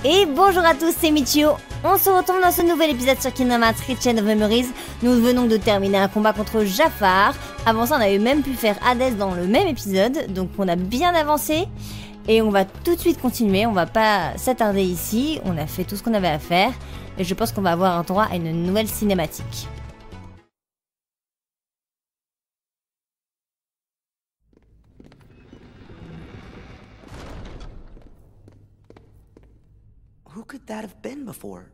Et bonjour à tous, c'est Michio. On se retrouve dans ce nouvel épisode sur Kingdom Hearts Chain of Memories. Nous venons de terminer un combat contre Jafar. Avant ça, on avait même pu faire Hades dans le même épisode, donc on a bien avancé. Et on va tout de suite continuer, on va pas s'attarder ici. On a fait tout ce qu'on avait à faire. Et je pense qu'on va avoir un droit à une nouvelle cinématique. Who could that have been before,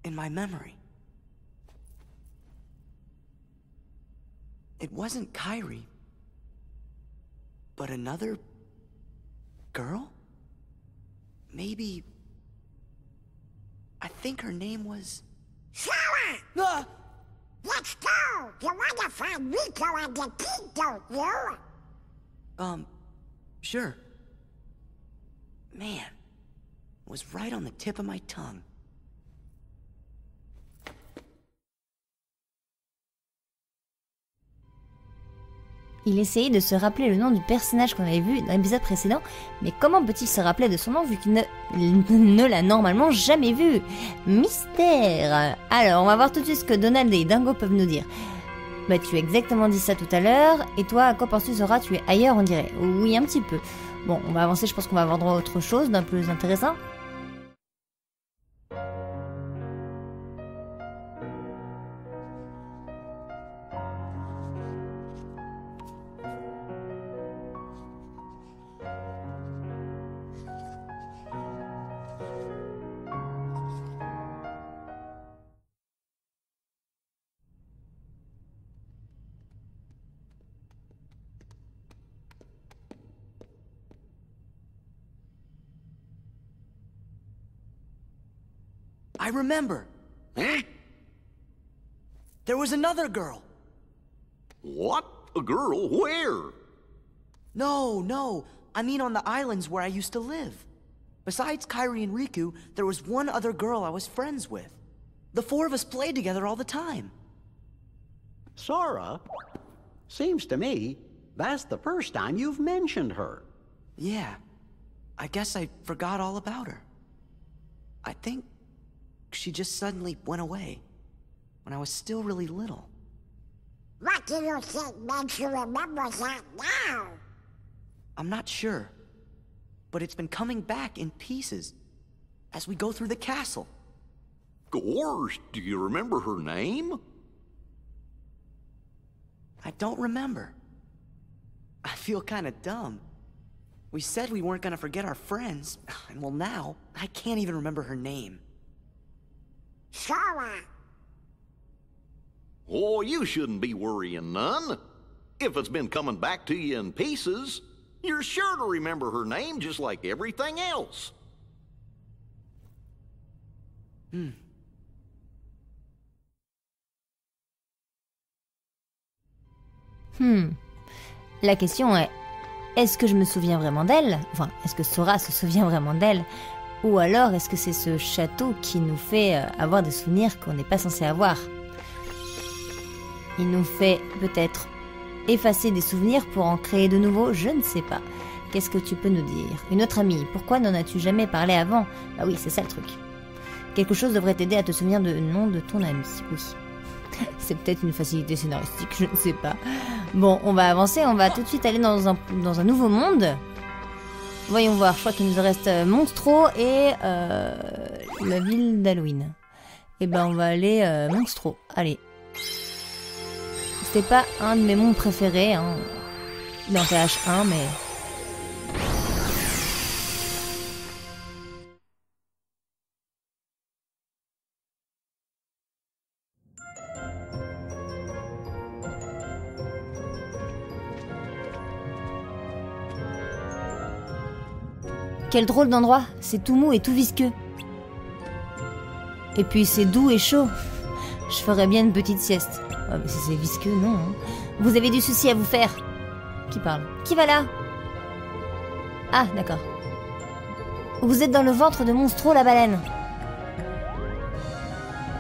in my memory? It wasn't Kairi, but another girl? Maybe... I think her name was... Sora! Ah! Let's go! You wanna find Rico and the kid, don't you? Sure. Man, it was right on the tip of my tongue. Il essayait de se rappeler le nom du personnage qu'on avait vu dans l'épisode précédent, mais comment peut-il se rappeler de son nom vu qu'il ne l'a normalement jamais vu? Mystère. Alors, on va voir tout de suite ce que Donald et Dingo peuvent nous dire. Bah, tu as exactement dit ça tout à l'heure, et toi, à quoi penses-tu, Sora? Tu es ailleurs, on dirait. Oui, un petit peu. Bon, on va avancer, je pense qu'on va avoir droit à autre chose, d'un plus intéressant. I remember. Huh? There was another girl. What? A girl? Where? No. I mean on the islands where I used to live. Besides Kairi and Riku, there was one other girl I was friends with. The four of us played together all the time. Sora? Seems to me that's the first time you've mentioned her. Yeah. I guess I forgot all about her. I think she just suddenly went away when I was still really little. What do you think makes you remember that now? I'm not sure, but it's been coming back in pieces as we go through the castle. Gorge, do you remember her name? I don't remember. I feel kinda dumb. We said we weren't gonna forget our friends, and well now, I can't even remember her name. Sora! Oh, you shouldn't be worrying none. If it's been coming back to you in pieces, you're sure to remember her name just like everything else. La question est-ce que je me souviens vraiment d'elle? Enfin, est-ce que Sora se souvient vraiment d'elle? Ou alors, est-ce que c'est ce château qui nous fait avoir des souvenirs qu'on n'est pas censé avoir? Il nous fait peut-être effacer des souvenirs pour en créer de nouveaux, je ne sais pas. Qu'est-ce que tu peux nous dire? Une autre amie, pourquoi n'en as-tu jamais parlé avant? Bah oui, c'est ça le truc. Quelque chose devrait t'aider à te souvenir du nom de ton ami, oui. C'est peut-être une facilité scénaristique, je ne sais pas. Bon, on va avancer, on va tout de suite aller dans un nouveau monde. Voyons voir, je crois qu'il nous reste Monstro et la ville d'Halloween. Et ben on va aller Monstro, allez. C'était pas un de mes mondes préférés, hein, dans TH1, mais... Quel drôle d'endroit, c'est tout mou et tout visqueux. Et puis c'est doux et chaud. Je ferais bien une petite sieste. Ah, mais si c'est visqueux, non. Hein. Vous avez du souci à vous faire. Qui parle? Qui va là? Ah, d'accord. Vous êtes dans le ventre de Monstro la baleine.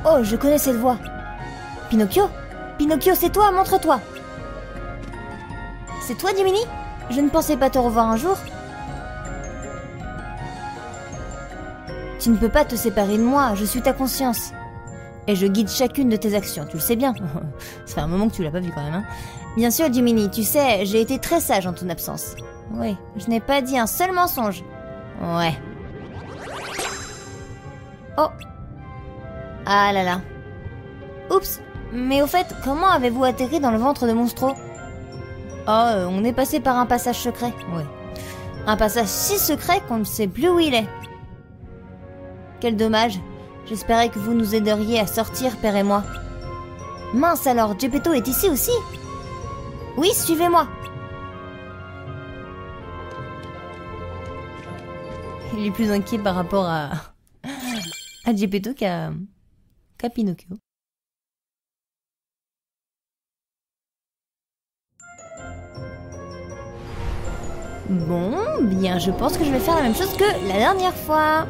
Oh, je connais cette voix. Pinocchio? Pinocchio, c'est toi, montre-toi. C'est toi, Jiminy? Je ne pensais pas te revoir un jour. Tu ne peux pas te séparer de moi, je suis ta conscience. Et je guide chacune de tes actions, tu le sais bien. Ça fait un moment que tu l'as pas vu quand même, hein. Bien sûr, Jiminy, tu sais, j'ai été très sage en ton absence. Oui, je n'ai pas dit un seul mensonge. Ouais. Oh. Ah là là. Oups. Mais au fait, comment avez-vous atterri dans le ventre de Monstro? Oh, on est passé par un passage secret. Ouais. Un passage si secret qu'on ne sait plus où il est. Quel dommage. J'espérais que vous nous aideriez à sortir, père et moi. Mince alors, Geppetto est ici aussi? Oui, suivez-moi. Il est plus inquiet par rapport à Geppetto qu'à Pinocchio. Bon, bien, je pense que je vais faire la même chose que la dernière fois.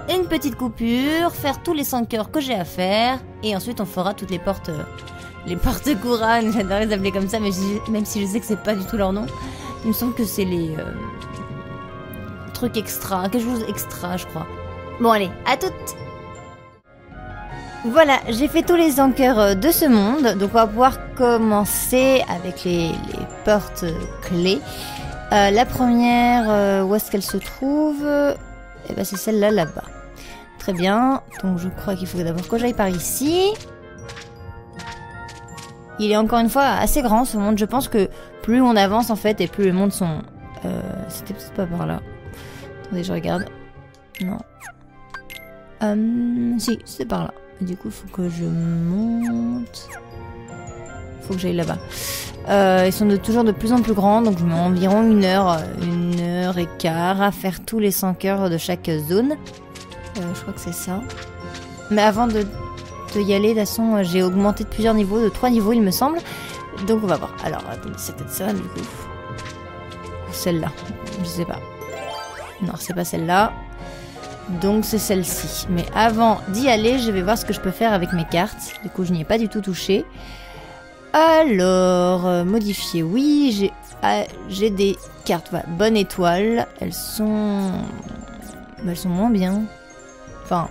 Une petite coupure, faire tous les 5 cœurs que j'ai à faire, et ensuite on fera toutes les portes couronnes, j'adore les appeler comme ça, mais même si je sais que c'est pas du tout leur nom, il me semble que c'est les trucs extra, quelque chose extra, je crois. Bon allez, à toutes. Voilà, j'ai fait tous les encœurs de ce monde, donc on va pouvoir commencer avec les portes clés. La première, où est-ce qu'elle se trouve? Eh ben c'est celle-là, là-bas. Très bien, donc je crois qu'il faut d'abord que j'aille par ici. Il est encore une fois assez grand ce monde, je pense que plus on avance en fait et plus les mondes sont... C'était peut-être pas par là. Attendez, je regarde. Non. Si, c'est par là. Du coup, il faut que je monte. Faut que j'aille là-bas. Ils sont toujours de plus en plus grands, donc je mets environ 1 heure et quart à faire tous les 100 cœurs de chaque zone. Je crois que c'est ça. Mais avant de y aller, de toute façon, j'ai augmenté de plusieurs niveaux, de 3 niveaux il me semble. Donc on va voir. Alors, attendez, c'est peut-être ça du coup. Ou celle-là, je sais pas. Non, c'est pas celle-là. Donc c'est celle-ci. Mais avant d'y aller, je vais voir ce que je peux faire avec mes cartes. Du coup, je n'y ai pas du tout touché. Alors, modifier, oui, j'ai des cartes, voilà, bonne étoile, elles sont moins bien. Enfin,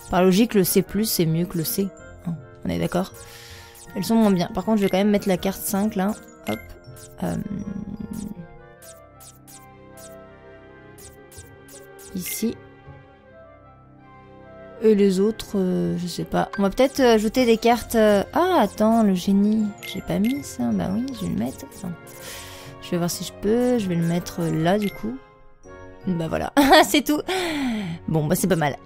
par logique, le C+, c'est mieux que le C, hein, on est d'accord? Elles sont moins bien. Par contre, je vais quand même mettre la carte 5, là, hop. Ici. Et les autres, je sais pas. On va peut-être ajouter des cartes... Ah, attends, le génie. J'ai pas mis ça. Bah oui, je vais le mettre. Attends. Je vais voir si je peux. Je vais le mettre là, du coup. Bah voilà, c'est tout. Bon, bah c'est pas mal.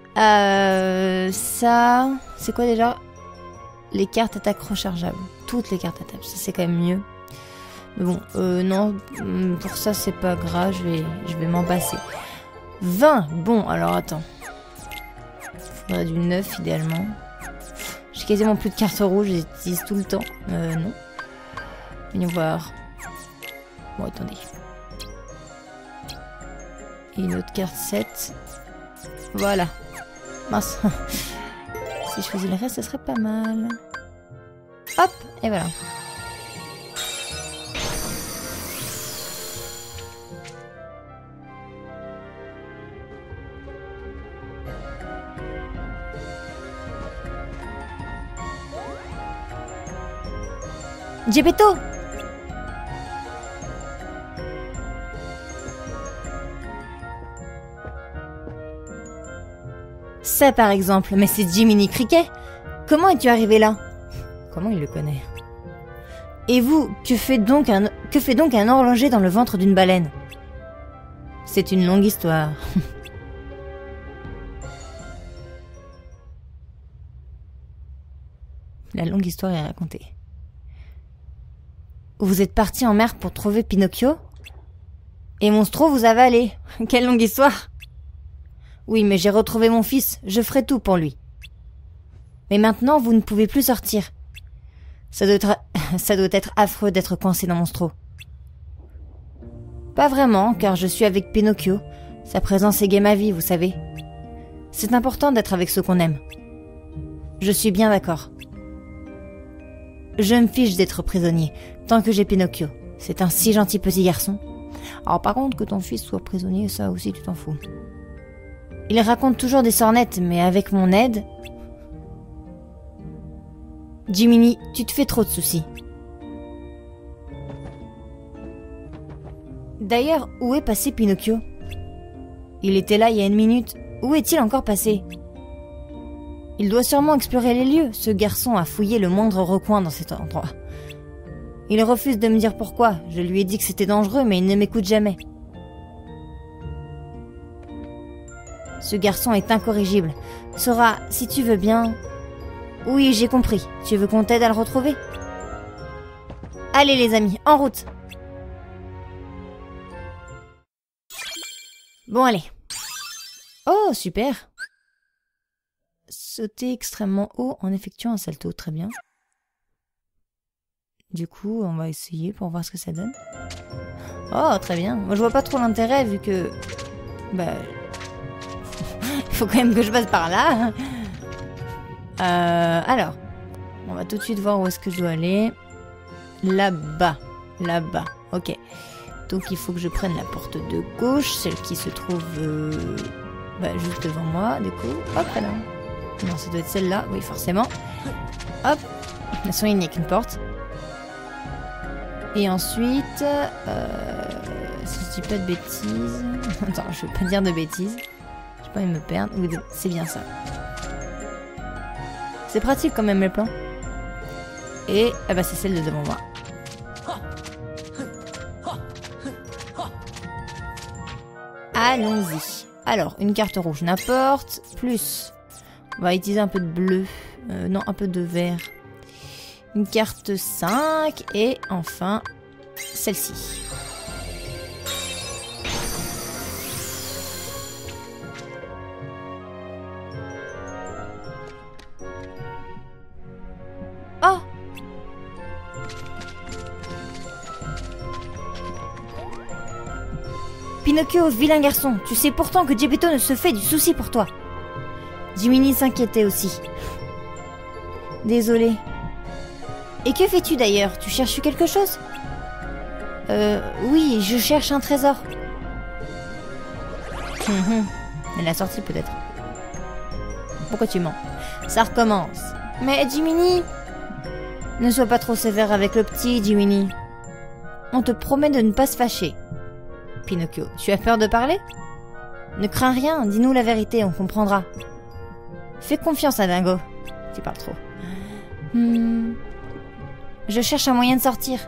Ça... C'est quoi déjà? Les cartes attaque rechargeables. Toutes les cartes attaque. Ça, c'est quand même mieux. Mais bon, non. Pour ça, c'est pas grave. Je vais m'en passer. 20. Bon, alors attends. Il faudrait du 9 idéalement. J'ai quasiment plus de cartes rouges, je les utilise tout le temps. Non. Voyons voir. Bon, attendez. Et une autre carte 7. Voilà. Mince. Si je faisais le reste, ça serait pas mal. Hop, et voilà. Geppetto! Ça par exemple, mais c'est Jiminy Cricket. Comment es-tu arrivé là? Comment il le connaît? Et vous, que fait donc un horloger dans le ventre d'une baleine? C'est une longue histoire. La longue histoire est racontée. Vous êtes parti en mer pour trouver Pinocchio? Et Monstro vous a avalé. Quelle longue histoire! Oui, mais j'ai retrouvé mon fils, je ferai tout pour lui. Mais maintenant, vous ne pouvez plus sortir. Ça doit être affreux d'être coincé dans Monstro. Pas vraiment, car je suis avec Pinocchio. Sa présence égaye ma vie, vous savez. C'est important d'être avec ceux qu'on aime. Je suis bien d'accord. Je me fiche d'être prisonnier, tant que j'ai Pinocchio. C'est un si gentil petit garçon. Alors par contre, que ton fils soit prisonnier, ça aussi tu t'en fous. Il raconte toujours des sornettes, mais avec mon aide... Jiminy, tu te fais trop de soucis. D'ailleurs, où est passé Pinocchio? Il était là il y a une minute. Où est-il encore passé? Il doit sûrement explorer les lieux. Ce garçon a fouillé le moindre recoin dans cet endroit. Il refuse de me dire pourquoi. Je lui ai dit que c'était dangereux, mais il ne m'écoute jamais. Ce garçon est incorrigible. Sora, si tu veux bien... Oui, j'ai compris. Tu veux qu'on t'aide à le retrouver? Allez les amis, en route! Bon, allez. Oh, super! Sauter extrêmement haut en effectuant un salto, très bien. Du coup, on va essayer pour voir ce que ça donne. Oh, très bien. Moi, je vois pas trop l'intérêt vu que... Bah... Il faut quand même que je passe par là. Alors, on va tout de suite voir où est-ce que je dois aller. Là-bas. Là-bas. Ok. Donc il faut que je prenne la porte de gauche, celle qui se trouve juste devant moi, du coup. Hop, là. Non, ça doit être celle-là. Oui, forcément. Hop. De toute façon, il n'y a qu'une porte. Et ensuite... si je dis pas de bêtises... Attends, je vais pas dire de bêtises. Je vais pas me perdre. Oui, c'est bien ça. C'est pratique quand même les plans. Et c'est celle de devant moi. Allons-y. Alors, une carte rouge n'importe. Plus, on va utiliser un peu de bleu. Non, un peu de vert. Une carte 5. Et enfin, celle-ci. Oh! Pinocchio, vilain garçon, tu sais pourtant que Geppetto ne se fait du souci pour toi. Jiminy s'inquiétait aussi. Désolé. Et que fais-tu d'ailleurs? Tu cherches quelque chose? Oui, je cherche un trésor. Elle l'a sorti peut-être. Pourquoi tu mens? Ça recommence. Mais Jiminy... Ne sois pas trop sévère avec le petit, Jiminy. On te promet de ne pas se fâcher. Pinocchio, tu as peur de parler? Ne crains rien, dis-nous la vérité, on comprendra. Fais confiance à Dingo. Tu parles trop. Je cherche un moyen de sortir.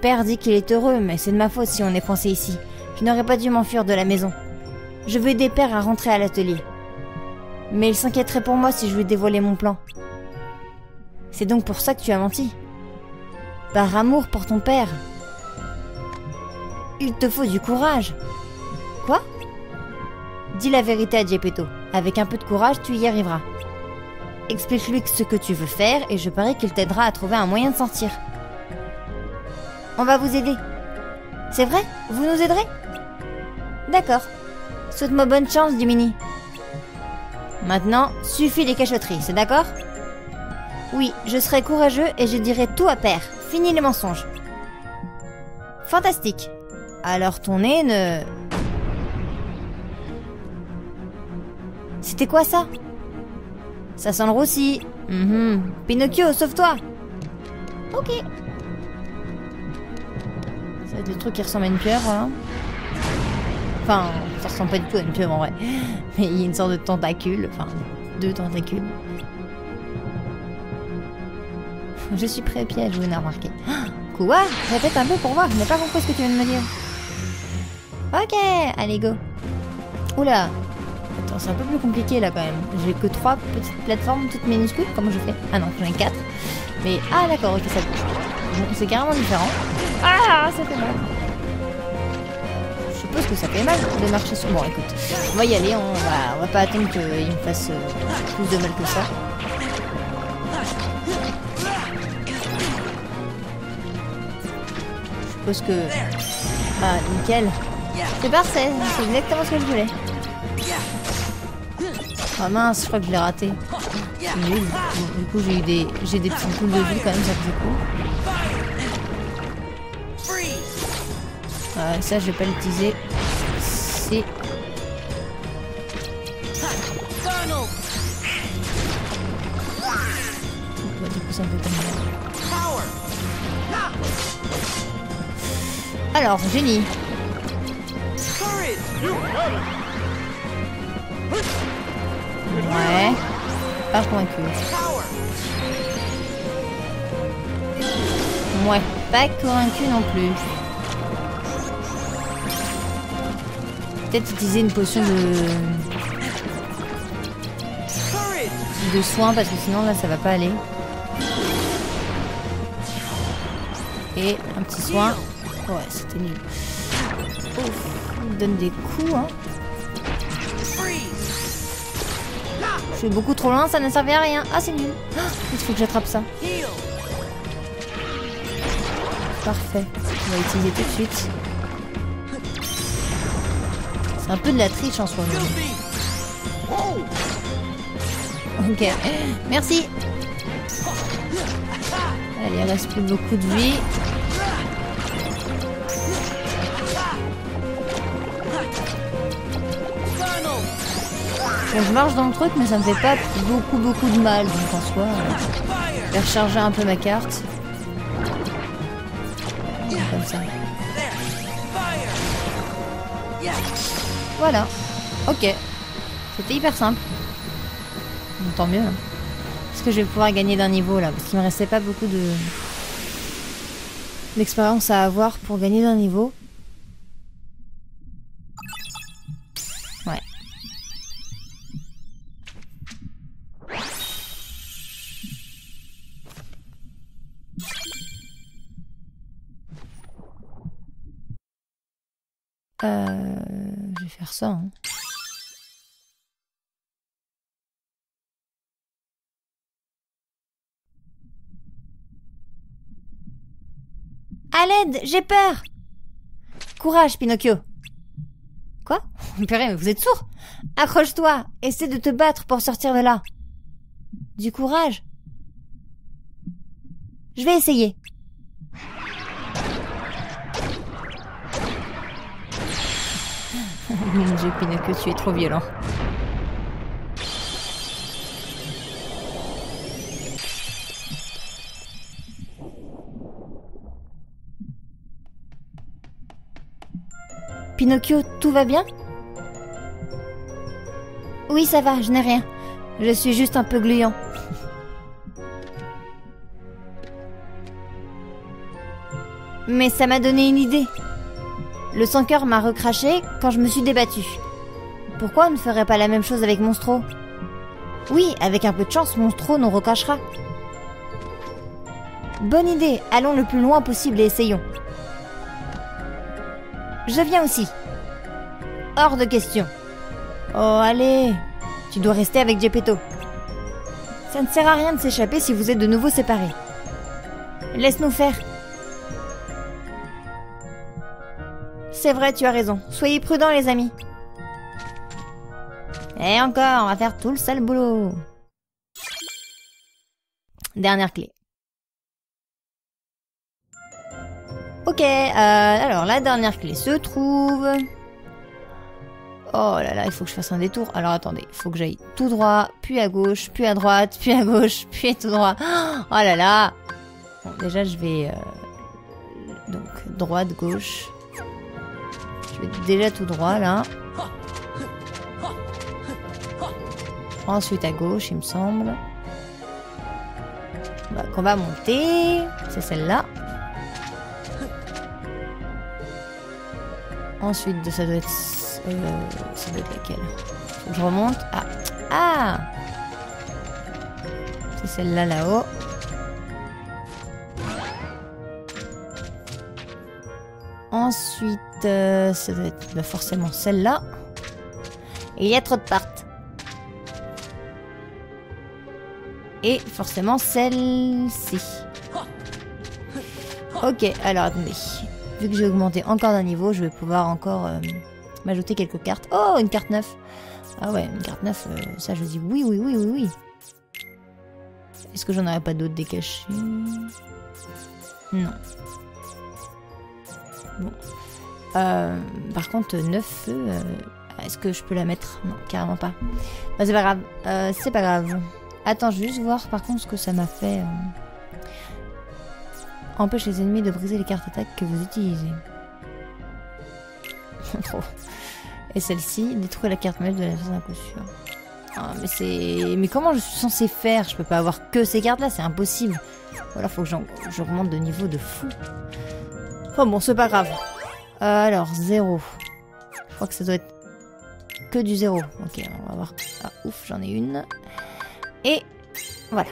Père dit qu'il est heureux, mais c'est de ma faute si on est coincé ici. Je n'aurais pas dû m'enfuir de la maison. Je veux aider Père à rentrer à l'atelier. Mais il s'inquiéterait pour moi si je lui dévoilais mon plan. C'est donc pour ça que tu as menti. Par amour pour ton père. Il te faut du courage. Quoi? Dis la vérité à Geppetto. Avec un peu de courage, tu y arriveras. Explique-lui ce que tu veux faire et je parie qu'il t'aidera à trouver un moyen de sortir. On va vous aider. C'est vrai? Vous nous aiderez? D'accord. Souhaite-moi bonne chance, Jiminy. Maintenant, suffit les cachotteries, c'est d'accord? Oui, je serai courageux et je dirai tout à Père. Fini les mensonges. Fantastique. Alors ton nez ne... C'était quoi ça? Ça sent le roussi. Pinocchio, sauve-toi. Ok. Ça va être le truc qui ressemble à une pieuvre, hein. Enfin, ça ressemble pas du tout à une pieuvre en vrai. Mais il y a une sorte de tentacule. Enfin, 2 tentacules. Je suis prêt au piège, vous n'avez remarqué. Quoi? Répète un peu pour voir, je n'ai pas compris ce que tu viens de me dire. Ok, allez go. Oula. Attends, c'est un peu plus compliqué là quand même. J'ai que 3 petites plateformes toutes minuscules, comment je fais? Ah non, j'en ai 4. Mais, ah d'accord, ok, ça bouge. Bon, c'est carrément différent. Ah, ça fait mal. Je suppose que ça fait mal de marcher sur... Bon, écoute, on va y aller, on va pas attendre qu'il me fasse plus de mal que ça. Je suppose que... Ah, nickel. C'est parfait, c'est exactement ce que je voulais. Ah mince, je crois que je l'ai raté. C'est nul. Bon, du coup, j'ai des petites boules de vie quand même, ça faisait cool. Ça, je vais pas l'utiliser. C'est... Ouais, du coup, ça me fait comme ça. Alors, génie. Ouais. Pas convaincu. Ouais, pas convaincu non plus. Peut-être utiliser une potion de soin parce que sinon là ça va pas aller. Et un petit soin. Ouais, c'était nul. Ouf, il donne des coups, hein. Je suis beaucoup trop loin, ça ne servait à rien. Ah, c'est nul. Ah, il faut que j'attrape ça. Parfait. On va utiliser tout de suite. C'est un peu de la triche en soi. Ok. Merci. Allez, il reste plus beaucoup de vie. Bon, je marche dans le truc, mais ça me fait pas beaucoup de mal. Donc en soi, je vais recharger un peu ma carte. Comme ça. Voilà. Ok. C'était hyper simple. Bon, tant mieux. Est-ce que je vais pouvoir gagner d'un niveau là? Parce qu'il me restait pas beaucoup d'expérience à avoir pour gagner d'un niveau. Ouais. Je vais faire ça. Hein. À l'aide, j'ai peur. Courage, Pinocchio. Quoi? Purée, mais vous êtes sourd? Accroche-toi, essaie de te battre pour sortir de là. Du courage. Je vais essayer. Mon Dieu, Pinocchio, tu es trop violent. Pinocchio, tout va bien? Oui, ça va, je n'ai rien. Je suis juste un peu gluant. Mais ça m'a donné une idée. Le sans-cœur m'a recraché quand je me suis débattue. Pourquoi on ne ferait pas la même chose avec Monstro? Oui, avec un peu de chance, Monstro nous recrachera. Bonne idée, allons le plus loin possible et essayons. Je viens aussi. Hors de question. Oh, allez. Tu dois rester avec Geppetto. Ça ne sert à rien de s'échapper si vous êtes de nouveau séparés. Laisse-nous faire. C'est vrai, tu as raison. Soyez prudents, les amis. Et encore, on va faire tout le sale boulot. Dernière clé. Ok, alors la dernière clé se trouve... Oh là là, il faut que je fasse un détour. Alors attendez, il faut que j'aille tout droit, puis à gauche, puis à droite, puis à gauche, puis tout droit. Oh là là. Bon, déjà je vais... donc, droite, gauche. Je vais déjà tout droit là. Ensuite à gauche, il me semble. Bah, qu'on va monter. C'est celle-là. Ensuite, ça doit être laquelle? Faut que je remonte. Ah, ah, c'est celle-là là-haut. Ensuite, ça doit être forcément celle-là. Et il y a trop de parts. Et forcément celle-ci. Ok, alors attendez. Vu que j'ai augmenté encore d'un niveau, je vais pouvoir encore m'ajouter quelques cartes. Oh, une carte 9. Ah ouais, une carte 9, ça je dis oui, oui, oui, oui, oui. Est-ce que j'en aurais pas d'autres décachés? Non. Bon. Par contre, 9 feux... Est-ce que je peux la mettre? Non, carrément pas. Bah, c'est pas grave. C'est pas grave. Attends, je vais juste voir par contre ce que ça m'a fait. Empêche les ennemis de briser les cartes attaques que vous utilisez. Trop. Et celle-ci, détruit la carte maître de la phase d'un coup sûr. Ah, mais c'est... Mais comment je suis censé faire? Je peux pas avoir que ces cartes-là, c'est impossible. Voilà, faut que je remonte de niveau de fou. Oh bon, c'est pas grave. Alors, 0. Je crois que ça doit être que du 0. Ok, on va voir. Ah, ouf, j'en ai une. Et voilà.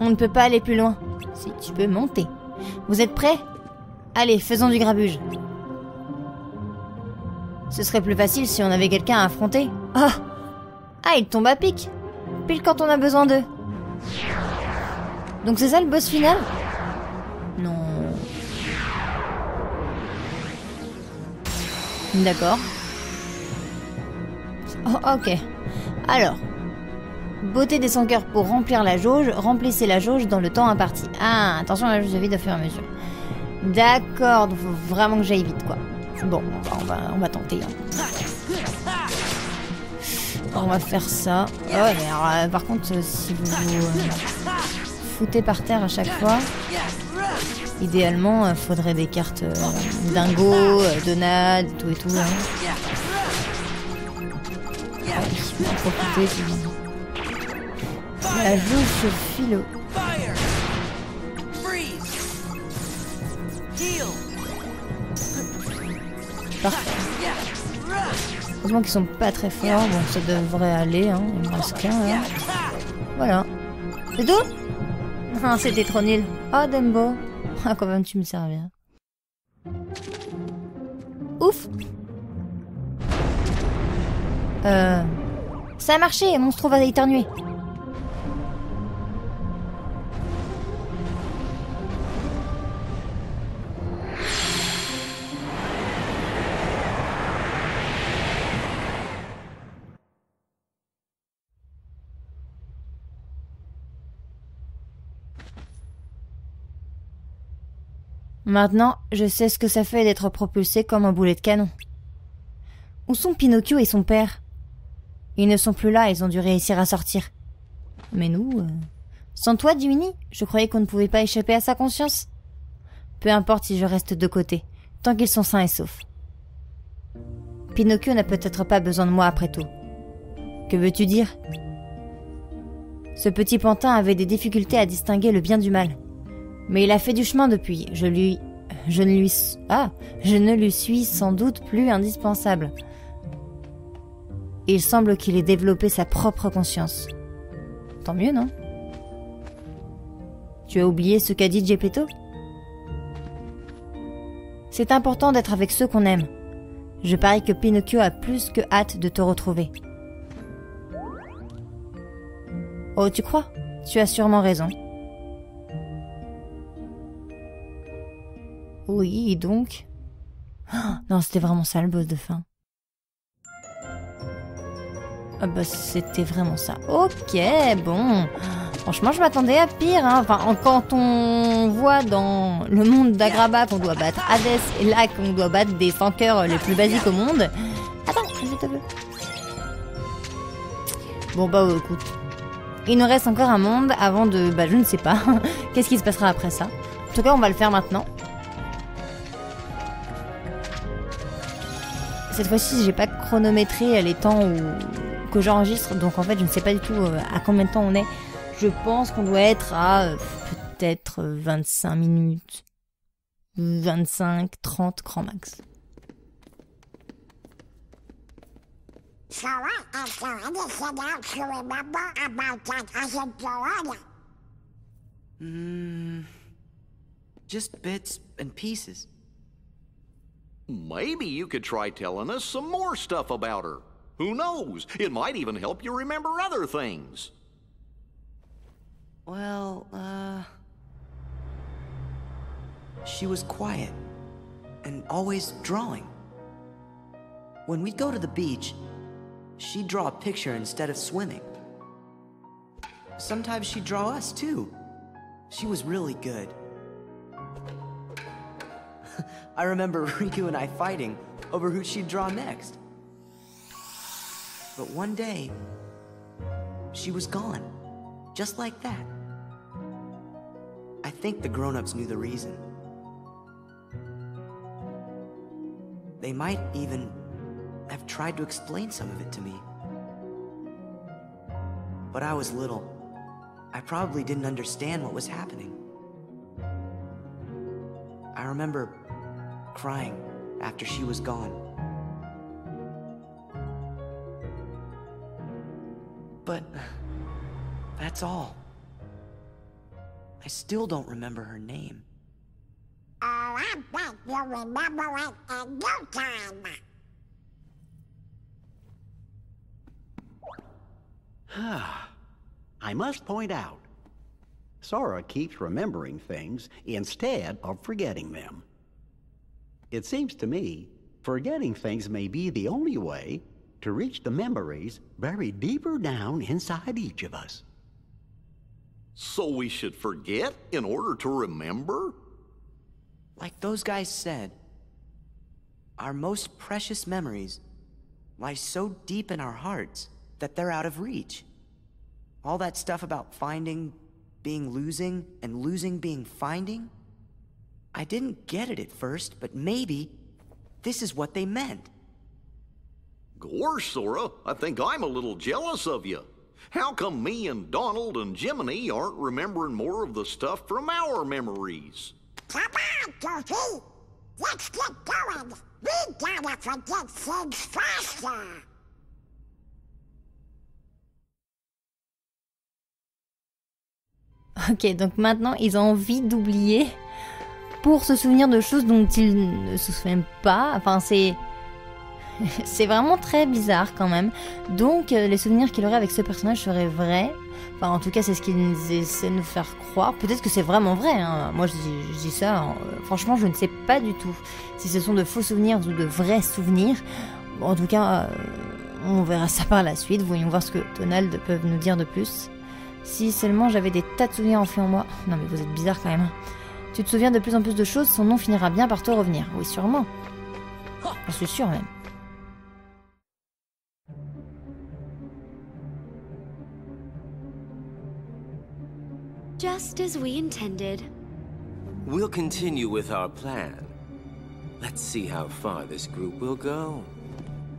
On ne peut pas aller plus loin. Si tu peux monter. Vous êtes prêts? Allez, faisons du grabuge. Ce serait plus facile si on avait quelqu'un à affronter. Ah! Ah, il tombe à pic. Pile quand on a besoin d'eux. Donc c'est ça le boss final? Non. D'accord. Oh, ok. Alors. Beauté des 100 cœurs pour remplir la jauge. Remplissez la jauge dans le temps imparti. Ah, attention à la jauge de vide au fur et à mesure. D'accord, donc faut vraiment que j'aille vite, quoi. Bon, on va tenter. Hein. On va faire ça. Oh, mais alors, par contre, si vous vous foutez par terre à chaque fois, idéalement, faudrait des cartes dingo, donade, tout et tout. Hein. Ah oui, on va profiter. La jauge sur philo. Parfait. Heureusement qu'ils sont pas très forts. Bon, ça devrait aller. Hein. Il me reste qu'un là. Voilà. C'est tout? Ah, c'était trop nul. Oh, Dembo. Ah, quand même, tu me servais. Ouf. Ça a marché. Monstro va éternuer. Maintenant, je sais ce que ça fait d'être propulsé comme un boulet de canon. Où sont Pinocchio et son père? Ils ne sont plus là, ils ont dû réussir à sortir. Mais nous... Sans toi, Dimini, je croyais qu'on ne pouvait pas échapper à sa conscience. Peu importe si je reste de côté, tant qu'ils sont sains et saufs. Pinocchio n'a peut-être pas besoin de moi après tout. Que veux-tu dire? Ce petit pantin avait des difficultés à distinguer le bien du mal. Mais il a fait du chemin depuis. Je ne lui suis sans doute plus indispensable. Il semble qu'il ait développé sa propre conscience. Tant mieux, non? Tu as oublié ce qu'a dit Geppetto? C'est important d'être avec ceux qu'on aime. Je parie que Pinocchio a plus que hâte de te retrouver. Oh, tu crois? Tu as sûrement raison. Oui, donc... Oh, non, c'était vraiment ça le boss de fin. Ah bah c'était vraiment ça. Ok, bon. Franchement, je m'attendais à pire. Hein. Enfin, quand on voit dans le monde d'Agraba qu'on doit battre Hadès et là qu'on doit battre des 100 cœurs les plus basiques au monde. Attends, je te veux. Bon bah écoute. Il nous reste encore un monde avant de... Bah je ne sais pas. Qu'est-ce qui se passera après ça? En tout cas, on va le faire maintenant. Cette fois-ci, j'ai pas chronométré les temps que j'enregistre, donc en fait, je ne sais pas du tout à combien de temps on est. Je pense qu'on doit être à peut-être 25 minutes, 25, 30 grand max. So what is there anything else you remember about that other Joanna? Just bits and pieces. Maybe you could try telling us some more stuff about her. Who knows? It might even help you remember other things. Well, she was quiet and always drawing. When we'd go to the beach, she'd draw a picture instead of swimming. Sometimes she'd draw us too. She was really good. I remember Riku and I fighting over who she'd draw next. But one day, she was gone, just like that. I think the grown-ups knew the reason. They might even have tried to explain some of it to me. But I was little. I probably didn't understand what was happening. I remember crying after she was gone. But that's all. I still don't remember her name. Oh, I bet you'll remember it in no time. I must point out, Sora keeps remembering things instead of forgetting them. It seems to me forgetting things may be the only way to reach the memories buried deeper down inside each of us. So we should forget in order to remember? Like those guys said, our most precious memories lie so deep in our hearts that they're out of reach. All that stuff about finding being losing and losing being finding, I didn't get it at first, but maybe this is what they meant. Gosh, Sora, I think I'm a little jealous of you. How come me and Donald and Jiminy aren't remembering more of the stuff from our memories? Come on, Goofy! Let's get going! We gotta forget things faster! Ok, donc maintenant ils ont envie d'oublier pour se souvenir de choses dont ils ne se souviennent pas. Enfin, c'est vraiment très bizarre quand même. Donc les souvenirs qu'il aurait avec ce personnage seraient vrais. Enfin, en tout cas, c'est ce qu'ils essaient de nous faire croire. Peut-être que c'est vraiment vrai, hein. Moi, je dis ça. Hein. Franchement, je ne sais pas du tout si ce sont de faux souvenirs ou de vrais souvenirs. En tout cas, on verra ça par la suite. Voyons voir ce que Donald peut nous dire de plus. Si seulement j'avais des tas de souvenirs enfouis en moi. Non, mais vous êtes bizarre quand même. Tu te souviens de plus en plus de choses, son nom finira bien par te revenir. Oui, sûrement. Je suis sûre même. Just as we intended. We'll continue with our plan. Let's see how far this group will go.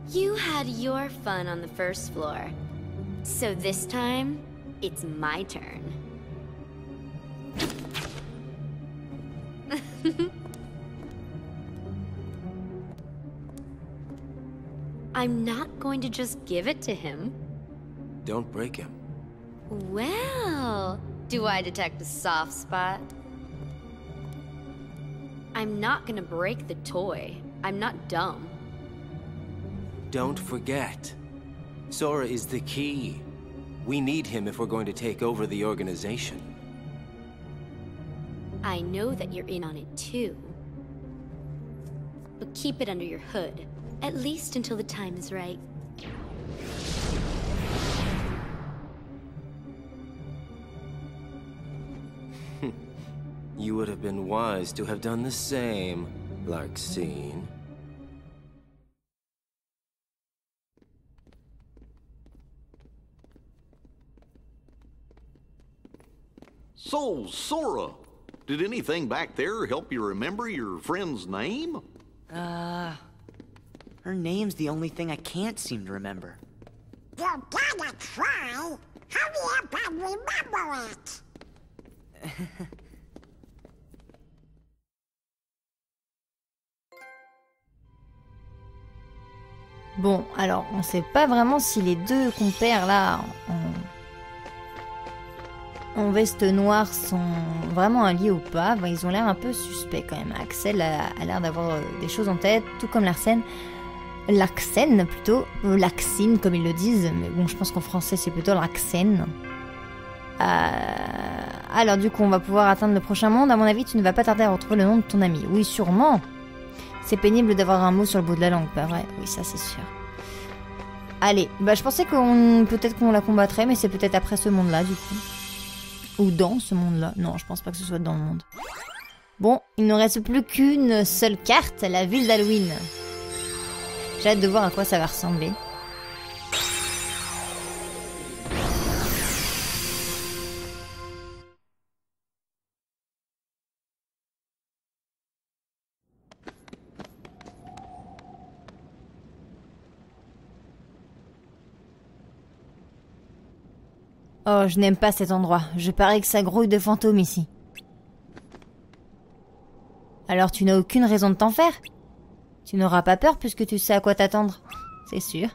You had your fun on the first floor. So this time, it's my turn. I'm not going to just give it to him. Don't break him. Well, do I detect a soft spot? I'm not gonna break the toy. I'm not dumb. Don't forget, Sora is the key. We need him if we're going to take over the organization. I know that you're in on it too. But keep it under your hood, at least until the time is right. You would have been wise to have done the same, Larxene. So, Sora, did anything back there help you remember your friend's name? Her name's the only thing I can't seem to remember. You gotta try! Hurry up and remember it! Bon, alors, on sait pas vraiment si les deux compères là en veste noire sont vraiment alliés ou pas. Enfin, ils ont l'air un peu suspects quand même. Axel a l'air d'avoir des choses en tête, tout comme Larxene plutôt, Laxine comme ils le disent, mais bon, je pense qu'en français c'est plutôt Larxene. Alors du coup, on va pouvoir atteindre le prochain monde. À mon avis, tu ne vas pas tarder à retrouver le nom de ton ami. Oui, sûrement. C'est pénible d'avoir un mot sur le bout de la langue, pas vrai? Oui, ça c'est sûr. Allez, bah je pensais peut-être qu'on la combattrait, mais c'est peut-être après ce monde-là, du coup. Ou dans ce monde-là. Non, je pense pas que ce soit dans le monde. Bon, il ne reste plus qu'une seule carte, la ville d'Halloween. J'ai hâte de voir à quoi ça va ressembler. Oh, je n'aime pas cet endroit. Je parie que ça grouille de fantômes ici. Alors tu n'as aucune raison de t'en faire? Tu n'auras pas peur puisque tu sais à quoi t'attendre. C'est sûr.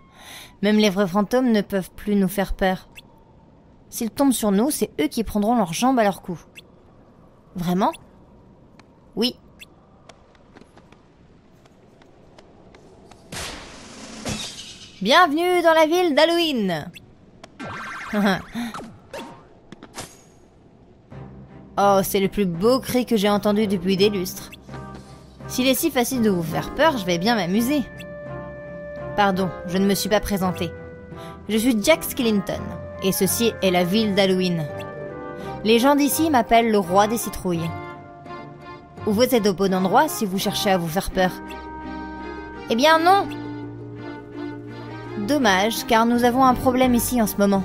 Même les vrais fantômes ne peuvent plus nous faire peur. S'ils tombent sur nous, c'est eux qui prendront leurs jambes à leur cou. Vraiment? Oui. Bienvenue dans la ville d'Halloween. Oh, c'est le plus beau cri que j'ai entendu depuis des lustres. S'il est si facile de vous faire peur, je vais bien m'amuser. Pardon, je ne me suis pas présenté. Je suis Jack Skellington, et ceci est la ville d'Halloween. Les gens d'ici m'appellent le roi des citrouilles. Vous êtes au bon endroit si vous cherchez à vous faire peur. Eh bien non! Dommage, car nous avons un problème ici en ce moment.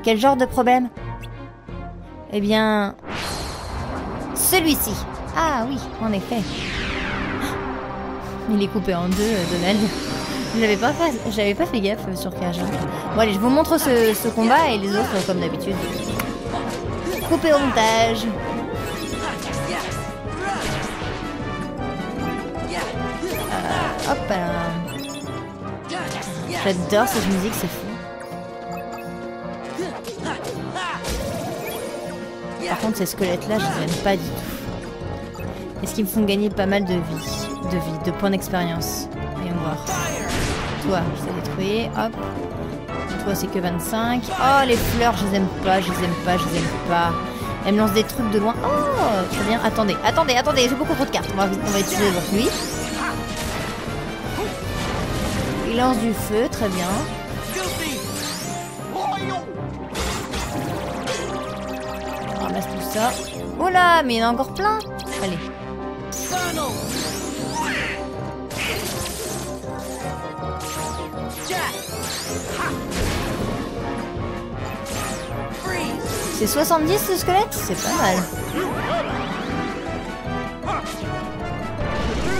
Quel genre de problème? Eh bien... celui-ci. Ah oui, en effet. Il est coupé en deux, Donald. J'avais pas fait gaffe sur Cage. Bon allez, je vous montre ce combat et les autres comme d'habitude. Coupé au montage. Hop là. J'adore cette musique, c'est fou. Par contre, ces squelettes-là, je les aime pas du tout. Est-ce qu'ils me font gagner pas mal de vie, de points d'expérience? Voyons voir. Toi, je les ai détruits, hop. Toi, c'est que 25. Oh, les fleurs, je les aime pas, je les aime pas, je les aime pas. Elles me lancent des trucs de loin. Oh, très bien. Attendez, j'ai beaucoup trop de cartes. On va utiliser votre nuit. Il lance du feu, très bien. On ramasse tout ça. Oh là, mais il y en a encore plein. Allez. C'est 70 le squelette? C'est pas mal.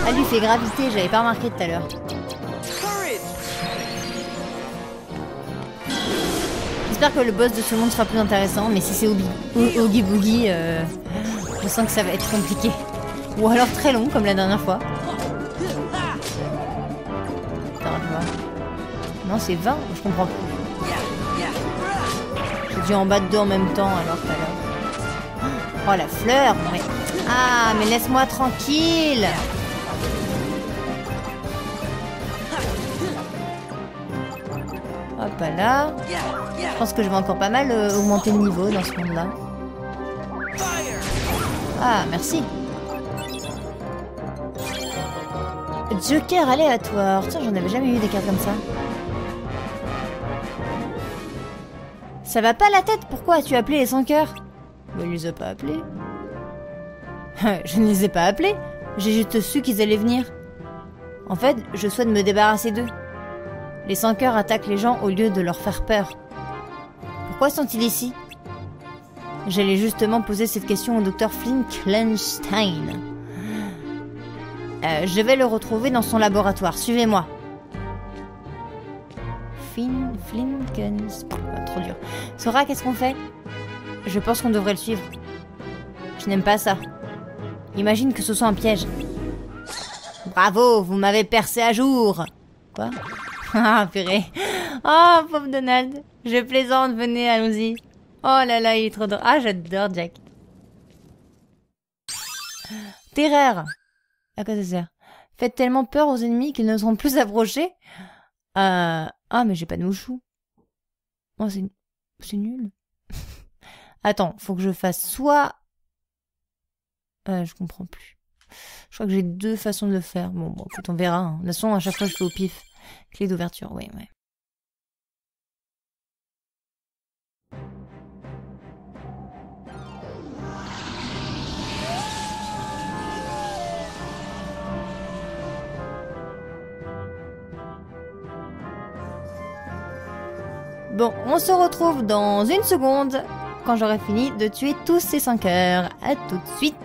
Ah, lui fait gravité, j'avais pas remarqué tout à l'heure. J'espère que le boss de ce monde sera plus intéressant, mais si c'est Oogie Boogie, je sens que ça va être compliqué. Ou alors très long, comme la dernière fois. Attends, je vois. Non, c'est 20, je comprends plus. J'ai dû en battre deux en même temps, alors tout à l'heure. Oh, la fleur, ouais. Ah, mais laisse-moi tranquille. Hop là. Je pense que je vais encore pas mal augmenter le niveau dans ce monde-là. Ah, merci. Joker aléatoire. Tiens, j'en avais jamais eu des cartes comme ça. Ça va pas la tête? Pourquoi as-tu appelé les 100 cœurs? Mais il les a pas appelés. Je ne les ai pas appelés. J'ai juste su qu'ils allaient venir. En fait, je souhaite me débarrasser d'eux. Les 100 cœurs attaquent les gens au lieu de leur faire peur. Pourquoi sont-ils ici? J'allais justement poser cette question au docteur Flinkenstein. Je vais le retrouver dans son laboratoire. Suivez-moi. Flinkenstein. Trop dur. Sora, qu'est-ce qu'on fait? Je pense qu'on devrait le suivre. Je n'aime pas ça. Imagine que ce soit un piège. Bravo, vous m'avez percé à jour. Quoi? Ah, purée. Oh, pauvre Donald. Je plaisante, venez, allons-y. Oh là là, il est trop drôle. Ah, j'adore Jack. Terreur. À quoi ça sert? Faites tellement peur aux ennemis qu'ils ne seront plus approchés. Ah, mais j'ai pas de mouchou. Oh, c'est nul. Attends, faut que je fasse soit... je comprends plus. Je crois que j'ai 2 façons de le faire. Bon, écoute, on verra. Hein. De toute façon, à chaque fois, je fais au pif. Clé d'ouverture, ouais. Bon, on se retrouve dans une seconde quand j'aurai fini de tuer tous ces 5 heures. À tout de suite.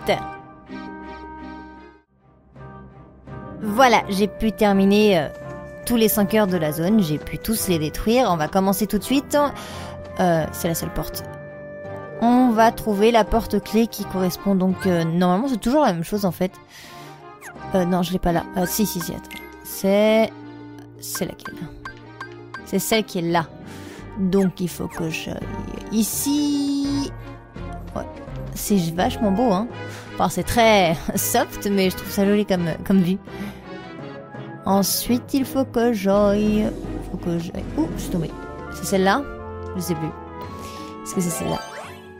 Voilà, j'ai pu terminer tous les 5 heures de la zone. J'ai pu tous les détruire. On va commencer tout de suite. C'est la seule porte. On va trouver la porte clé qui correspond donc... normalement, c'est toujours la même chose en fait. Non, je l'ai pas là. Si, attends. C'est laquelle? C'est celle qui est là. Donc il faut que j'aille ici. Ouais, c'est vachement beau, hein. Enfin, c'est très soft, mais je trouve ça joli comme vue. Ensuite, il faut que j'aille... Ouh, je suis tombée. C'est celle-là? Je sais plus. Est-ce que c'est celle-là?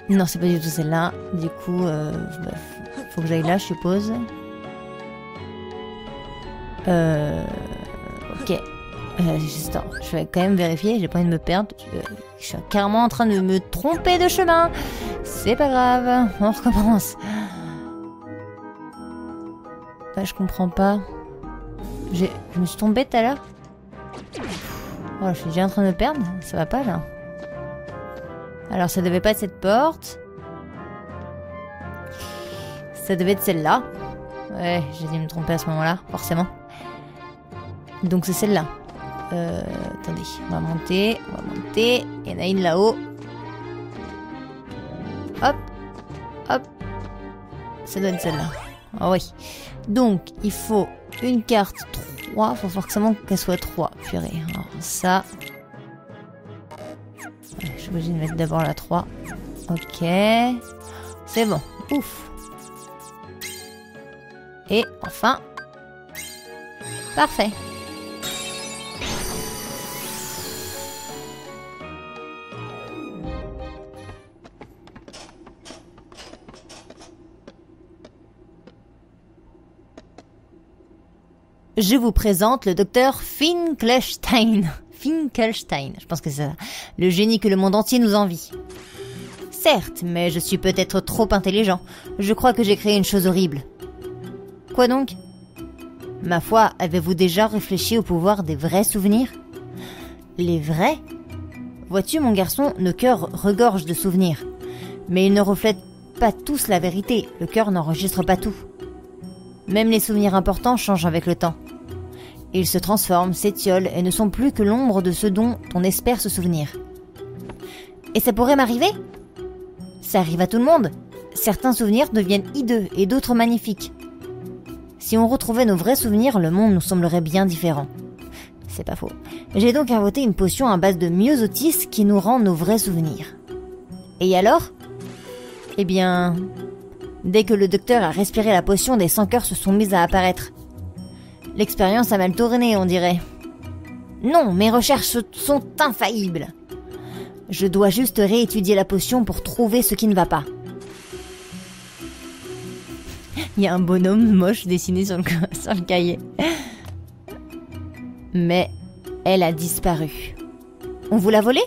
Non, c'est pas du tout celle-là. Du coup, faut que j'aille là, je suppose. Ok. Je vais quand même vérifier, j'ai pas envie de me perdre. Je suis carrément en train de me tromper de chemin. C'est pas grave, on recommence. Je comprends pas. Je me suis tombée tout à l'heure. Oh, je suis déjà en train de me perdre. Ça va pas là. Alors ça devait pas être cette porte. Ça devait être celle-là. Ouais, j'ai dû me tromper à ce moment-là, forcément. Donc c'est celle-là. Attendez, on va monter. Il y en a une là-haut. Hop. Ça doit être celle-là. Ah oui. Donc, il faut une carte 3. Il faut forcément qu'elle soit 3. Purée. Alors, ça. Je suis obligée de mettre d'abord la 3. Ok. C'est bon. Ouf. Et enfin. Parfait. Je vous présente le docteur Finkelstein. Finkelstein, je pense que c'est ça. Le génie que le monde entier nous envie. Certes, mais je suis peut-être trop intelligent. Je crois que j'ai créé une chose horrible. Quoi donc? Ma foi, avez-vous déjà réfléchi au pouvoir des vrais souvenirs? Les vrais? Vois-tu, mon garçon, nos cœurs regorgent de souvenirs. Mais ils ne reflètent pas tous la vérité. Le cœur n'enregistre pas tout. Même les souvenirs importants changent avec le temps. Ils se transforment, s'étiolent et ne sont plus que l'ombre de ce dont on espère se souvenir. Et ça pourrait m'arriver? Ça arrive à tout le monde. Certains souvenirs deviennent hideux et d'autres magnifiques. Si on retrouvait nos vrais souvenirs, le monde nous semblerait bien différent. C'est pas faux. J'ai donc inventé une potion à base de myosotis qui nous rend nos vrais souvenirs. Et alors? Eh bien... Dès que le docteur a respiré la potion, des sans-cœurs se sont mis à apparaître. L'expérience a mal tourné, on dirait. Non, mes recherches sont infaillibles. Je dois juste réétudier la potion pour trouver ce qui ne va pas. Il y a un bonhomme moche dessiné sur le cahier. Mais elle a disparu. On vous l'a volée?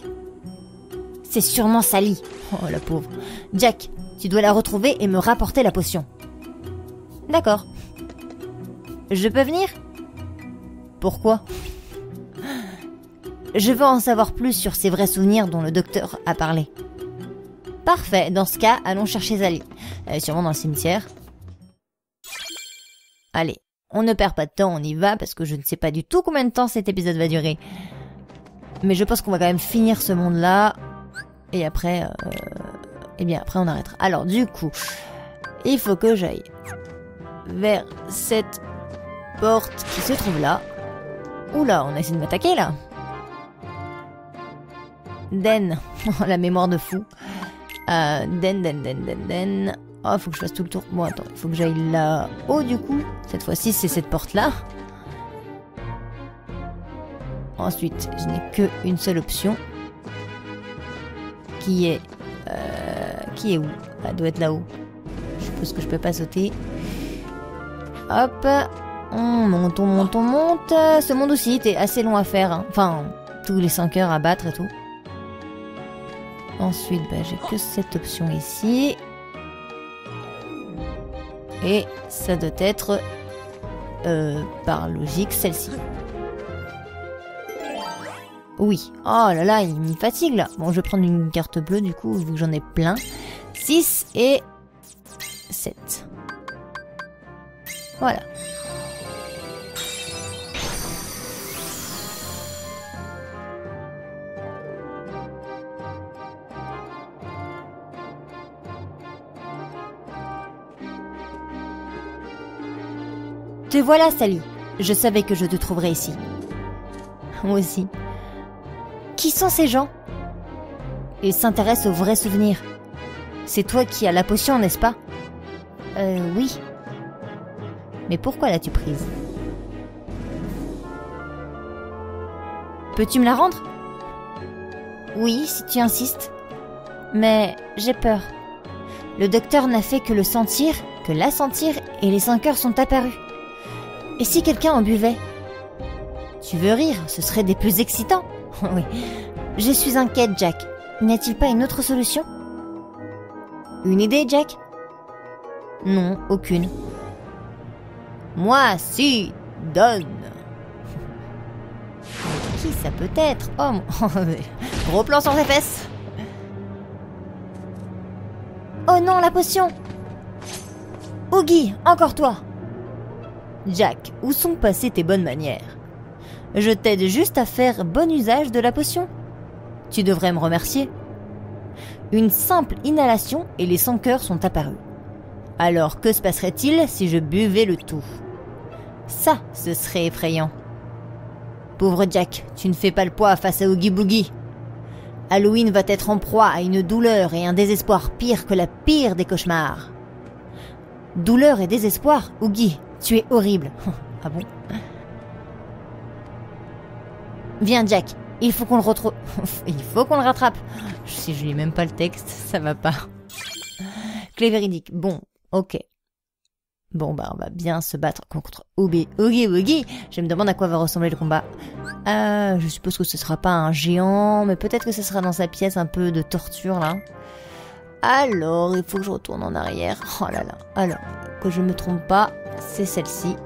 C'est sûrement Sally. Oh, la pauvre. Jack, tu dois la retrouver et me rapporter la potion. D'accord. Je peux venir? Pourquoi? Je veux en savoir plus sur ces vrais souvenirs dont le docteur a parlé. Parfait, dans ce cas, allons chercher Sally. Elle est sûrement dans le cimetière. Allez, on ne perd pas de temps, on y va, parce que je ne sais pas du tout combien de temps cet épisode va durer. Mais je pense qu'on va quand même finir ce monde-là. Et après... Eh bien, après on arrêtera. Alors, du coup, il faut que j'aille vers cette porte qui se trouve là. Oula, on a essayé de m'attaquer, là. Den. La mémoire de fou. Den. Oh, il faut que je fasse tout le tour. Bon, attends, il faut que j'aille là-haut, du coup. Cette fois-ci, c'est cette porte-là. Ensuite, je n'ai qu'une seule option. Qui est où? Elle doit être là-haut. Je suppose que je peux pas sauter. Hop. On monte, on monte, on monte. Ce monde aussi était assez long à faire. Hein. Enfin, tous les 5 heures à battre et tout. Ensuite, bah, j'ai que cette option ici. Et ça doit être, par logique, celle-ci. Oui. Oh là là, il me fatigue là. Bon, je vais prendre une carte bleue du coup, vu que j'en ai plein. 6 et 7. Voilà. Te voilà, Sally. Je savais que je te trouverais ici. Moi aussi. Qui sont ces gens? Ils s'intéressent aux vrais souvenirs. C'est toi qui as la potion, n'est-ce pas? Oui. Mais pourquoi l'as-tu prise? Peux-tu me la rendre? Oui, si tu insistes. Mais j'ai peur. Le docteur n'a fait que la sentir, et les 5 heures sont apparues. Et si quelqu'un en buvait? Tu veux rire? Ce serait des plus excitants. Oui. Je suis inquiète, Jack. N'y a-t-il pas une autre solution? Une idée, Jack? Non, aucune. Moi, si, donne. Qui ça peut être? Oh, gros plan sur ses fesses. Oh non, la potion! Oogie, encore toi! Jack, où sont passées tes bonnes manières? Je t'aide juste à faire bon usage de la potion. Tu devrais me remercier. Une simple inhalation et les 5 heures sont apparues. Alors que se passerait-il si je buvais le tout? Ça, ce serait effrayant. Pauvre Jack, tu ne fais pas le poids face à Oogie Boogie. Halloween va être en proie à une douleur et un désespoir pire que la pire des cauchemars. Douleur et désespoir, Oogie, tu es horrible. Ah bon? Viens, Jack, il faut qu'on le retrouve. Il faut qu'on le rattrape. Si je lis même pas le texte, ça va pas. Clé véridique. Bon, ok. Bon, bah, on va bien se battre contre Oogie Boogie. Je me demande à quoi va ressembler le combat. Je suppose que ce sera pas un géant, mais peut-être que ce sera dans sa pièce un peu de torture, là. Alors, il faut que je retourne en arrière. Oh là là. Alors, que je me trompe pas, c'est celle-ci.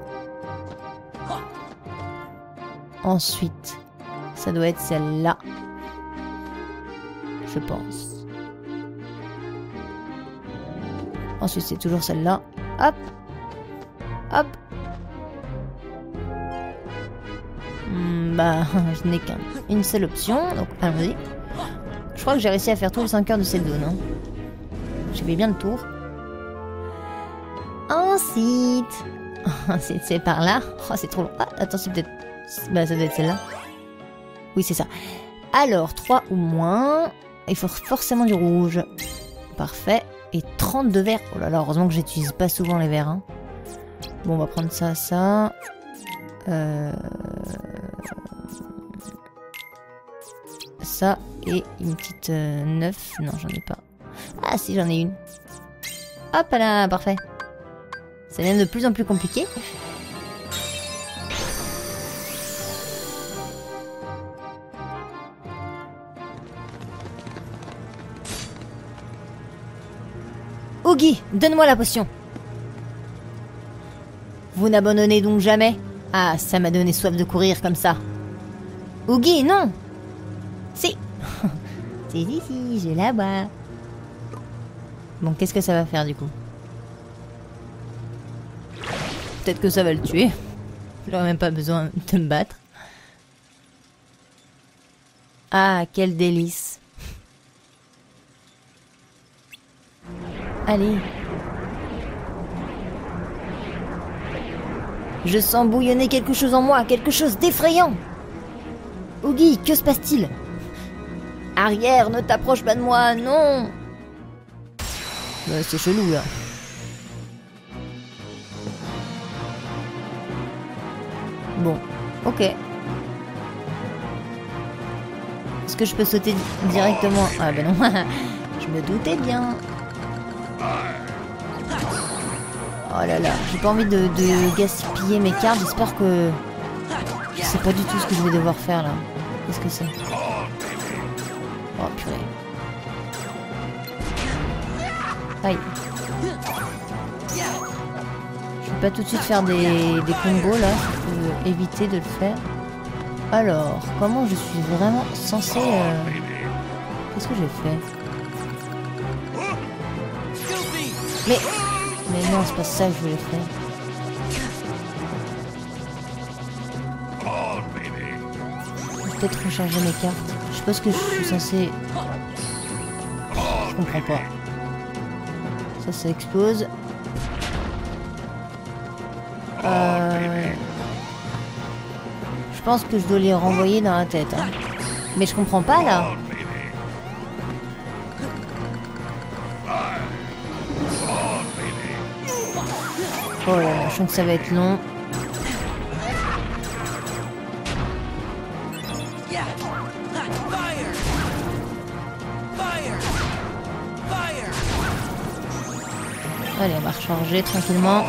Ensuite, ça doit être celle-là. Je pense. Ensuite, c'est toujours celle-là. Hop. Hop. Bah, je n'ai qu'une seule option, donc allons-y. Je crois que j'ai réussi à faire tous les 5 heures de cette zone. Hein. J'ai fait bien le tour. Ensuite, c'est par là. Oh, c'est trop long. Ah, attends, c'est peut-être... Bah, ça doit être celle-là. Oui, c'est ça. Alors, 3 ou moins. Il faut forcément du rouge. Parfait. Et 32 verres. Oh là là, heureusement que j'utilise pas souvent les verres. Hein. Bon, on va prendre ça, ça. Ça et une petite 9. Non, j'en ai pas. Ah si, j'en ai une. Hop là, parfait. Ça devient de plus en plus compliqué. Oogie, donne-moi la potion. Vous n'abandonnez donc jamais? Ah, ça m'a donné soif de courir comme ça. Oogie, non. Si. si, je la bois. Bon, qu'est-ce que ça va faire du coup? Peut-être que ça va le tuer. J'aurais même pas besoin de me battre. Ah, quel délice. Allez. Je sens bouillonner quelque chose en moi, quelque chose d'effrayant. Oogie, que se passe-t-il? Arrière, ne t'approche pas de moi, non. C'est chelou là. Bon, ok. Est-ce que je peux sauter directement? Ah ben non, je me doutais bien. Oh là là, j'ai pas envie de gaspiller mes cartes. J'espère que... Je sais pas du tout ce que je vais devoir faire là. Qu'est-ce que c'est? Oh purée. Aïe. Je vais pas tout de suite faire des combos là. Je peux éviter de le faire. Alors, comment je suis vraiment censé... Qu'est-ce que j'ai fait? Mais non, c'est pas ça que je voulais faire. Je vais peut-être recharger mes cartes. Je suppose que je suis censé... Je comprends pas. Ça explose. Je pense que je dois les renvoyer dans la tête. Hein. Mais je comprends pas là. Oh là là, je sens que ça va être long. Allez, on va recharger tranquillement.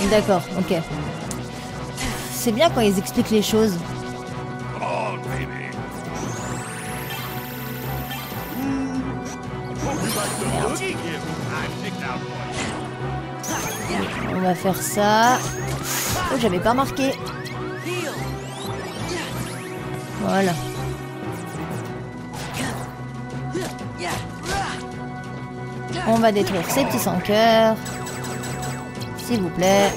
D'accord, ok. C'est bien quand ils expliquent les choses. On va faire ça. Oh, j'avais pas marqué. Voilà. On va détruire ces petits sans cœur. S'il vous plaît.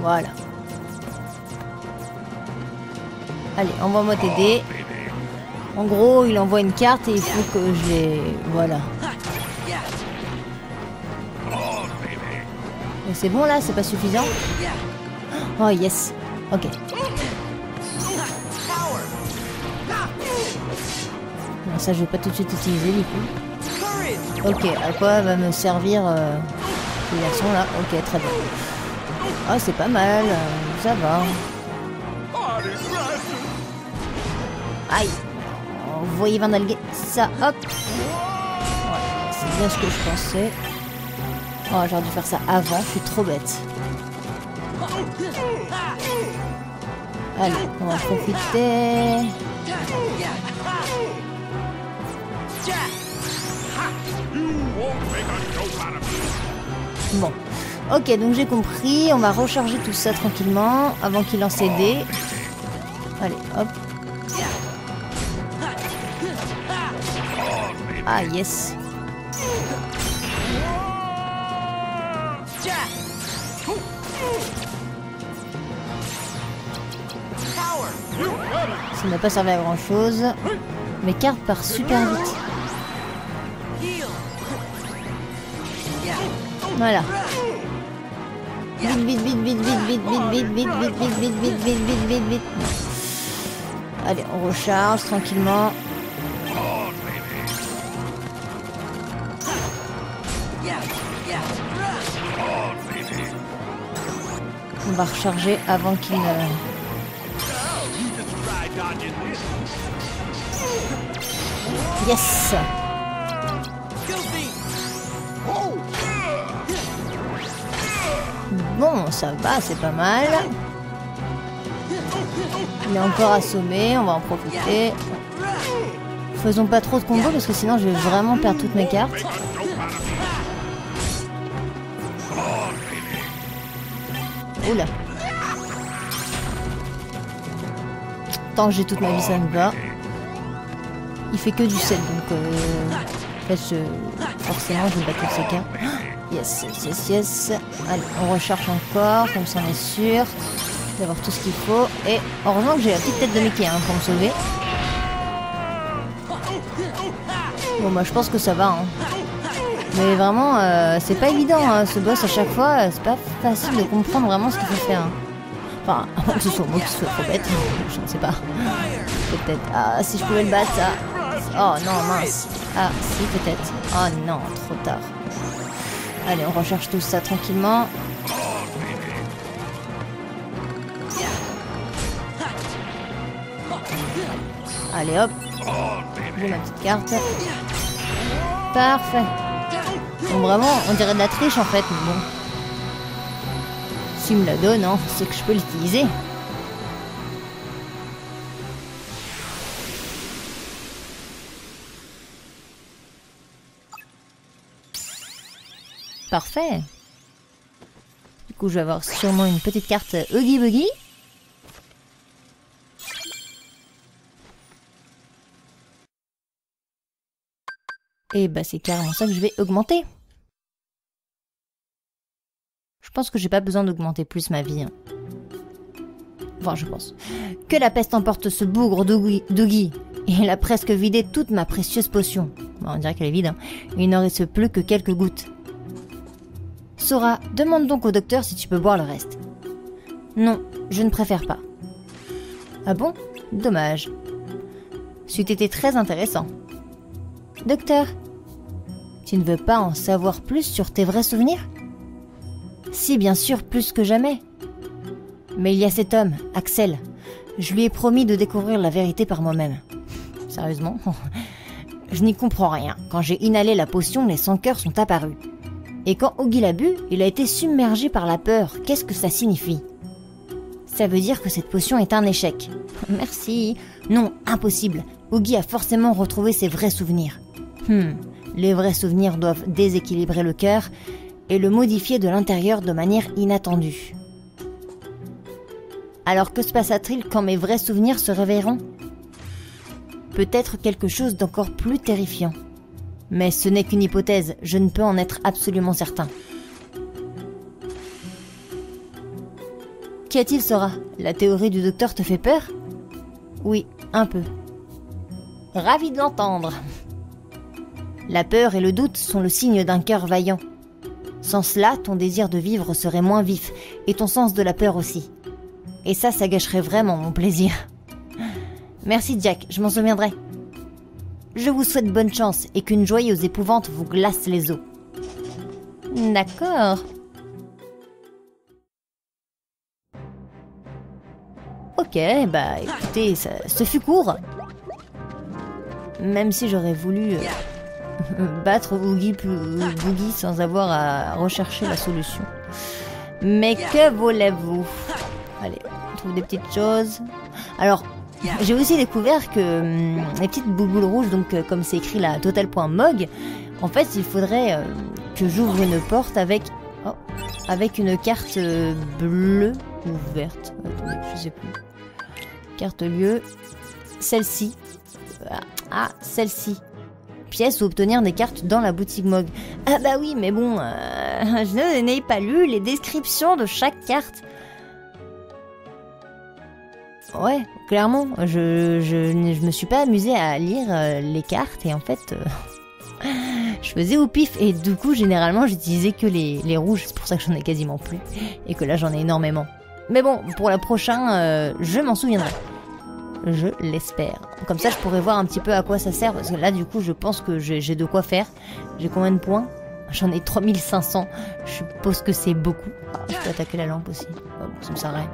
Voilà. Allez, envoie-moi t'aider. En gros, il envoie une carte et il faut que je les... Voilà. Mais c'est bon là, c'est pas suffisant? Oh yes. Ok. Non, ça je vais pas tout de suite utiliser du coup. Ok, à quoi va me servir ce garçon là? Ok, très bien. Ah, c'est pas mal, ça va. Aïe. Vous voyez Van Alge, ça, hop. Voilà. bien ce que je pensais. Oh, j'aurais dû faire ça avant, je suis trop bête. Allez, on va profiter. Bon. Ok, donc j'ai compris. On va recharger tout ça tranquillement avant qu'il lance les dés. Allez, hop. Ah, yes. Ça n'a pas servi à grand chose. Mes cartes partent super vite. Voilà. Vite, vite, vite, vite, vite, vite, vite, vite, vite, vite, vite, vite, vite, vite, vite, vite, vite. Allez, on recharge tranquillement. On va recharger avant qu'il ne... Yes! Bon, ça va, c'est pas mal. Il est encore assommé, on va en profiter. Faisons pas trop de combos parce que sinon je vais vraiment perdre toutes mes cartes. Oula. Tant que j'ai toute ma vie, ça me va. Il fait que du sel, donc en fait, forcément, je vais battre toutes ces cartes. Yes, yes, yes, yes. Allez, on recharge encore, comme ça on est sûr d'avoir tout ce qu'il faut. Et heureusement que j'ai la petite tête de Mickey hein, pour me sauver. Bon, bah, je pense que ça va. Hein. Mais vraiment, c'est pas évident, hein, ce boss à chaque fois. C'est pas facile de comprendre vraiment ce qu'il faut faire. Hein. Enfin, à moins que ce soit moi qui soit trop bête, je ne sais pas. Peut-être. Ah, si je pouvais le battre, ça. Oh non, mince. Ah, si, peut-être. Oh non, trop tard. Allez, on recherche tout ça tranquillement. Allez, hop. J'ai ma petite carte. Parfait. Bon, vraiment, on dirait de la triche en fait, mais bon. S'il me la donne, hein, c'est que je peux l'utiliser. Parfait. Du coup, je vais avoir sûrement une petite carte Huggy Buggy. Et bah c'est carrément ça que je vais augmenter. Je pense que j'ai pas besoin d'augmenter plus ma vie. Hein. Enfin, je pense. Que la peste emporte ce bougre d'Huggy. Il a presque vidé toute ma précieuse potion. Bon, on dirait qu'elle est vide. Hein. Il n'en reste plus que quelques gouttes. Sora, demande donc au docteur si tu peux boire le reste. Non, je ne préfère pas. Ah bon? Dommage. C'eût été très intéressant. Docteur, tu ne veux pas en savoir plus sur tes vrais souvenirs? Si, bien sûr, plus que jamais. Mais il y a cet homme, Axel. Je lui ai promis de découvrir la vérité par moi-même. Sérieusement? Je n'y comprends rien. Quand j'ai inhalé la potion, les sans-cœurs sont apparus. Et quand Huggy l'a bu, il a été submergé par la peur. Qu'est-ce que ça signifie? Ça veut dire que cette potion est un échec. Merci. Non, impossible. Huggy a forcément retrouvé ses vrais souvenirs. Les vrais souvenirs doivent déséquilibrer le cœur et le modifier de l'intérieur de manière inattendue. Alors que se passera-t-il quand mes vrais souvenirs se réveilleront? Peut-être quelque chose d'encore plus terrifiant. Mais ce n'est qu'une hypothèse, je ne peux en être absolument certain. Qu'y a-t-il, Sora? La théorie du docteur te fait peur? Oui, un peu. Ravi de l'entendre. La peur et le doute sont le signe d'un cœur vaillant. Sans cela, ton désir de vivre serait moins vif, et ton sens de la peur aussi. Et ça gâcherait vraiment mon plaisir. Merci Jack, je m'en souviendrai. Je vous souhaite bonne chance et qu'une joyeuse épouvante vous glace les os. D'accord. Ok, bah écoutez, ce fut court. Même si j'aurais voulu battre Oogie Boogie sans avoir à rechercher la solution. Mais que voulez-vous? Allez, on trouve des petites choses. Alors, j'ai aussi découvert que les petites bouboules rouges, donc comme c'est écrit là, total.mog, en fait, il faudrait que j'ouvre une porte avec une carte bleue ou verte. Attendez, je sais plus. Carte lieu. Celle-ci. Ah, celle-ci. Pièce ou obtenir des cartes dans la boutique Mog. Ah bah oui, mais bon, je n'ai pas lu les descriptions de chaque carte. Ouais, clairement, je me suis pas amusée à lire les cartes et en fait, je faisais au pif et du coup, généralement, j'utilisais que les rouges, c'est pour ça que j'en ai quasiment plus et que là, j'en ai énormément. Mais bon, pour la prochaine, je m'en souviendrai. Je l'espère. Comme ça, je pourrais voir un petit peu à quoi ça sert parce que là, du coup, je pense que j'ai de quoi faire. J'ai combien de points? J'en ai 3500. Je suppose que c'est beaucoup. Ah, je peux attaquer la lampe aussi. Oh, bon, ça me sert à rien.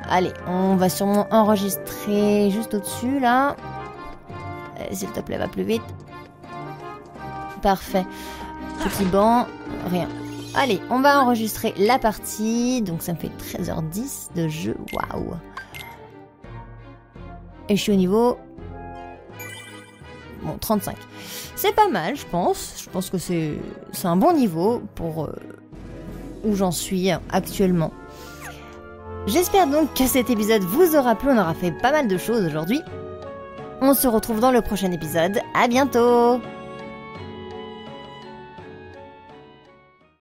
Allez, on va sûrement enregistrer juste au-dessus, là. S'il te plaît, va plus vite. Parfait. Petit banc, rien. Allez, on va enregistrer la partie. Donc, ça me fait 13h10 de jeu. Waouh. Et je suis au niveau... Bon, 35. C'est pas mal, je pense. Je pense que c'est un bon niveau pour où j'en suis actuellement. J'espère donc que cet épisode vous aura plu, on aura fait pas mal de choses aujourd'hui. On se retrouve dans le prochain épisode, à bientôt!